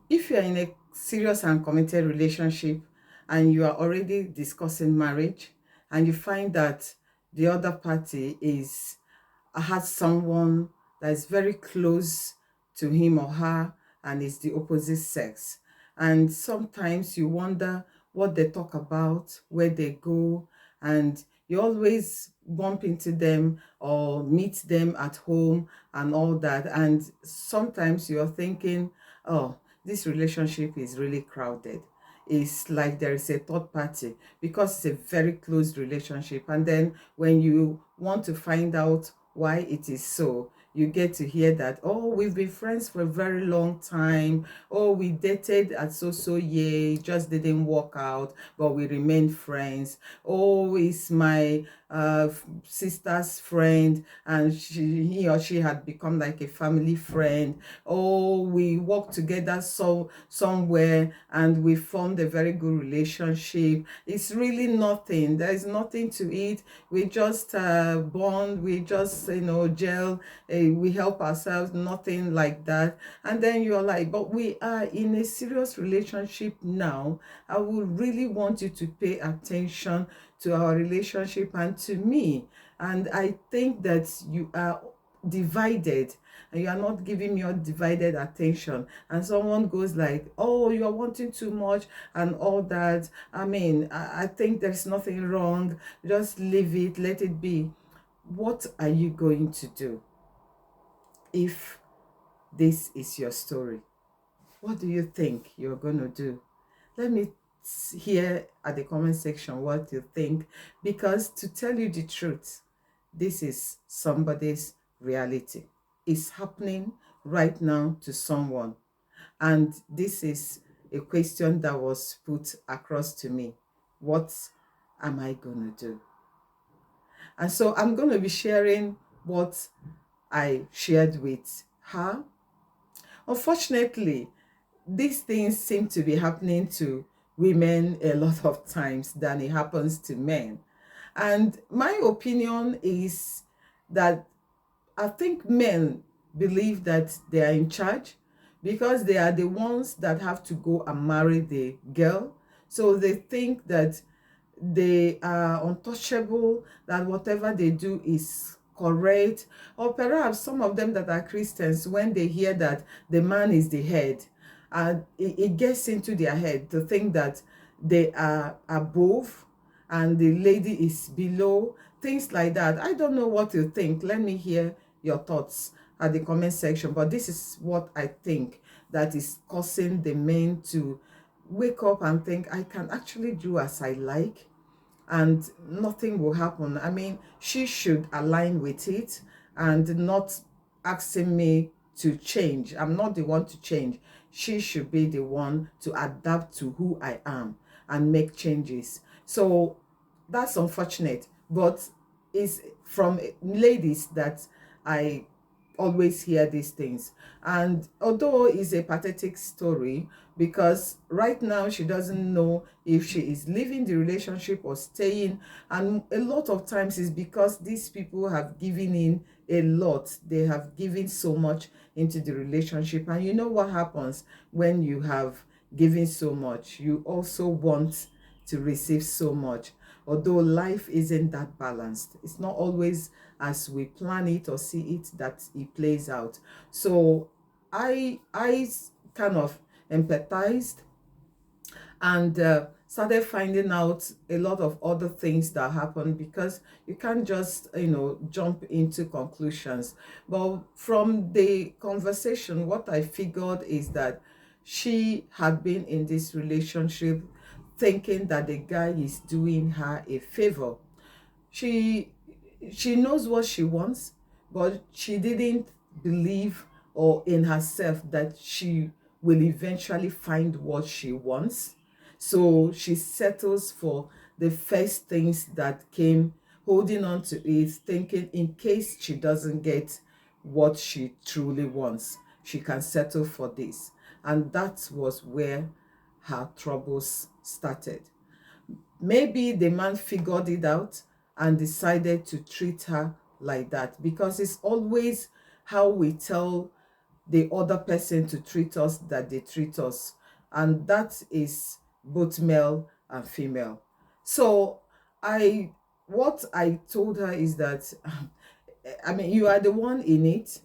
If you are in a serious and committed relationship and you are already discussing marriage and you find that the other party is has someone that is very close to him or her and is the opposite sex, and sometimes you wonder what they talk about, where they go, and you always bump into them or meet them at home and all that, and sometimes you're thinking, oh, this relationship is really crowded. It's like there is a third party because it's a very close relationship. And then when you want to find out why it is so, you get to hear that, oh, we've been friends for a very long time. Oh, we dated at so year, it just didn't work out, but we remained friends. Oh, it's my sister's friend, and he or she had become like a family friend. Oh, we worked together somewhere and we formed a very good relationship. It's really nothing. There is nothing to it. We just bond, we just, gel, we help ourselves, nothing like that. And then you're like, but we are in a serious relationship now. I would really want you to pay attention to our relationship and to me. And I think that you are divided and you are not giving me your divided attention, and someone goes like, oh, you're wanting too much and all that. I mean, I think there's nothing wrong, just leave it, let it be. What are you going to do if this is your story? What do you think you're going to do? Let me hear at the comment section what you think, because to tell you the truth, this is somebody's reality. It's happening right now to someone. And this is a question that was put across to me. What am I going to do? And so I'm going to be sharing what I shared with her. Unfortunately, these things seem to be happening to women a lot of times than it happens to men. And my opinion is that I think men believe that they are in charge because they are the ones that have to go and marry the girl. So they think that they are untouchable, that whatever they do is correct. Or perhaps some of them that are Christians, when they hear that the man is the head, and it gets into their head to think that they are above and the lady is below, things like that. I don't know what you think. Let me hear your thoughts at the comment section. But this is what I think that is causing the men to wake up and think, I can actually do as I like and nothing will happen. I mean, she should align with it and not asking me to change. I'm not the one to change. She should be the one to adapt to who I am and make changes. So that's unfortunate, but it's from ladies that I always hear these things. And although it's a pathetic story, because right now she doesn't know if she is leaving the relationship or staying, and a lot of times is because these people have given in a lot. They have given so much into the relationship, and you know what happens when you have given so much, you also want to receive so much. Although life isn't that balanced, it's not always as we plan it or see it that it plays out. So I kind of empathized and started finding out a lot of other things that happen, because you can't just jump into conclusions. But from the conversation, what I figured is that she had been in this relationship thinking that the guy is doing her a favor. She she knows what she wants, but she didn't believe or in herself that she will eventually find what she wants. So she settles for the first things that came, holding on to it, thinking in case she doesn't get what she truly wants, she can settle for this. And that was where her troubles started. Maybe the man figured it out and decided to treat her like that, because it's always how we tell the other person to treat us that they treat us. And that is both male and female. So I what I told her is that I mean, you are the one in it.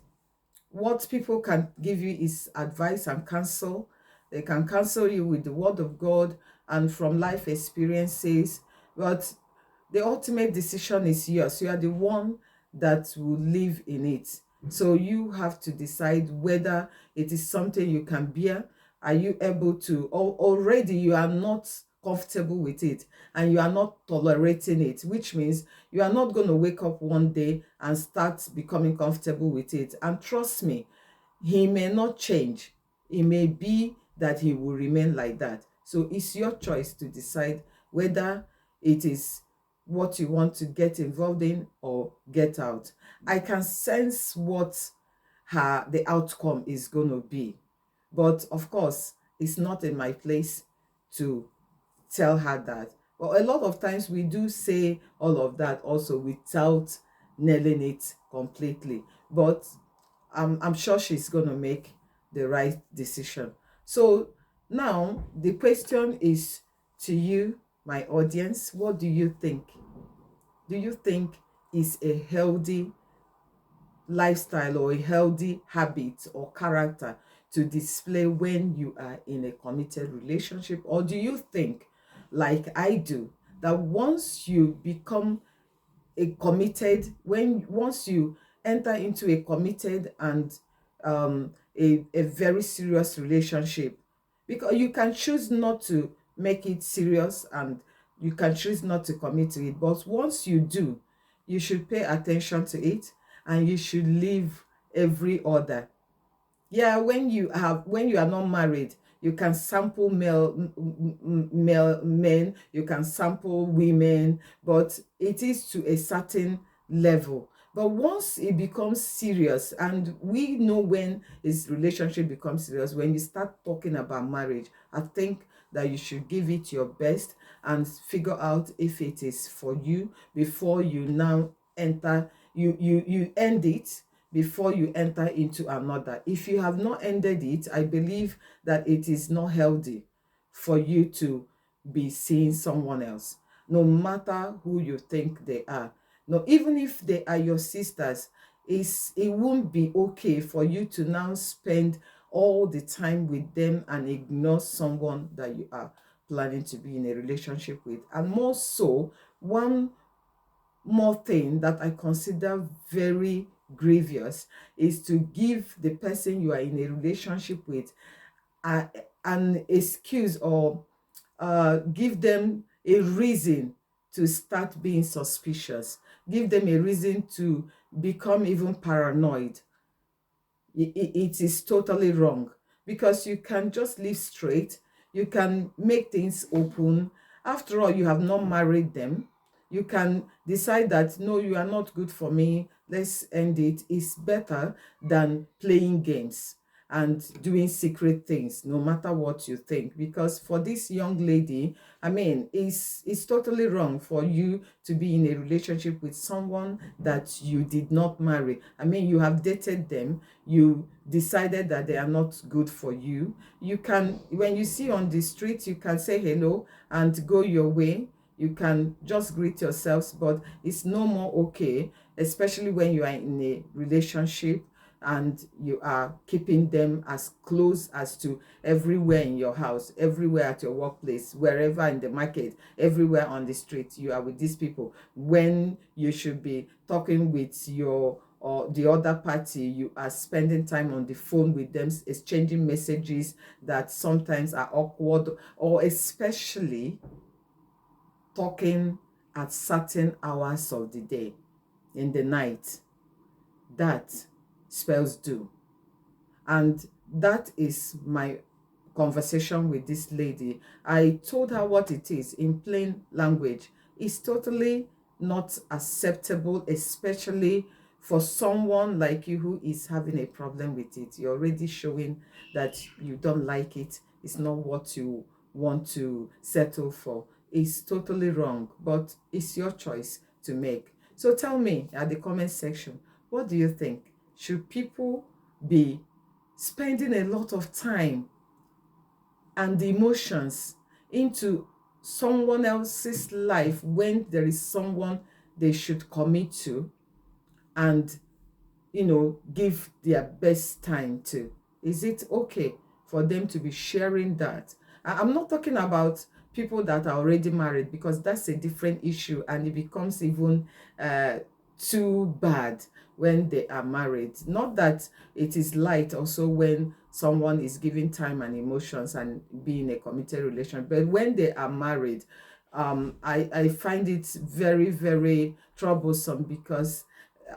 What people can give you is advice and counsel. They can counsel you with the word of God and from life experiences, but the ultimate decision is yours. You are the one that will live in it. So you have to decide whether it is something you can bear. Are you able to, or already you are not comfortable with it and you are not tolerating it, which means you are not going to wake up one day and start becoming comfortable with it. And trust me, he may not change. It may be that he will remain like that. So it's your choice to decide whether it is what you want to get involved in or get out. I can sense what the outcome is going to be. But of course, it's not in my place to tell her that. But a lot of times we do say all of that also without nailing it completely. But I'm sure she's going to make the right decision. So now the question is to you, my audience, what do you think? Do you think is a healthy lifestyle or a healthy habit or character to display when you are in a committed relationship? Or do you think, like I do, that once you become a committed, when once you enter into a committed and a very serious relationship, because you can choose not to make it serious and you can choose not to commit to it, but once you do, you should pay attention to it and you should leave every other. Yeah, when you are not married, you can sample male men, you can sample women, but it is to a certain level. But once it becomes serious, and we know when this relationship becomes serious, when you start talking about marriage, I think that you should give it your best and figure out if it is for you before you now enter, you end it before you enter into another. If you have not ended it, I believe that it is not healthy for you to be seeing someone else, no matter who you think they are. No, even if they are your sisters, it won't be okay for you to now spend all the time with them and ignore someone that you are planning to be in a relationship with. And more so, one more thing that I consider very grievous is to give the person you are in a relationship with uh, an excuse or give them a reason to start being suspicious, give them a reason to become even paranoid. It is totally wrong, because you can just live straight, you can make things open. After all, you have not married them. You can decide that no, you are not good for me, let's end it. It's better than playing games and doing secret things, no matter what you think. Because for this young lady, I mean, it's totally wrong for you to be in a relationship with someone that you did not marry. I mean, you have dated them, you decided that they are not good for you. You can, when you see on the street, you can say hello and go your way. You can just greet yourselves, but it's no more okay, especially when you are in a relationship and you are keeping them as close as to everywhere in your house, everywhere at your workplace, wherever in the market, everywhere on the street, you are with these people, when you should be talking with your or the other party. You are spending time on the phone with them, exchanging messages that sometimes are awkward, or especially talking at certain hours of the day, in the night. That spells doom. And that is my conversation with this lady. I told her what it is in plain language. It's totally not acceptable, especially for someone like you who is having a problem with it. You're already showing that you don't like it. It's not what you want to settle for. It's totally wrong, but it's your choice to make. So tell me at the comment section, what do you think? Should people be spending a lot of time and emotions into someone else's life when there is someone they should commit to and, give their best time to? Is it okay for them to be sharing that? I'm not talking about people that are already married, because that's a different issue and it becomes even uh, too bad when they are married. Not that it is light also when someone is giving time and emotions and being a committed relation, but when they are married, I find it very, very troublesome, because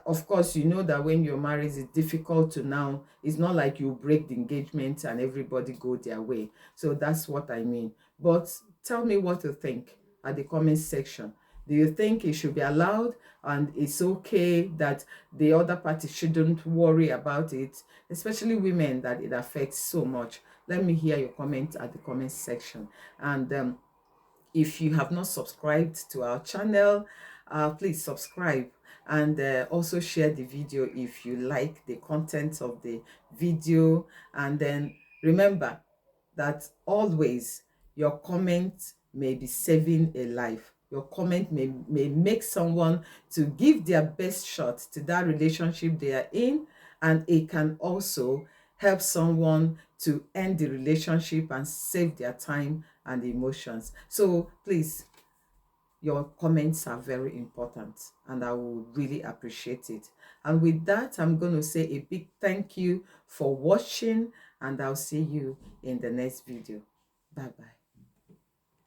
of course, you know that when you're married, it's difficult to now. It's not like you break the engagement and everybody go their way. So that's what I mean. But tell me what you think at the comment section. Do you think it should be allowed and it's okay that the other party shouldn't worry about it, especially women that it affects so much? Let me hear your comment at the comment section. And if you have not subscribed to our channel, please subscribe, and also share the video if you like the content of the video. And then remember that always your comment may be saving a life. Your comment may make someone to give their best shot to that relationship they are in, and it can also help someone to end the relationship and save their time and emotions. So please, your comments are very important and I will really appreciate it. And with that, I'm going to say a big thank you for watching, and I'll see you in the next video. Bye bye.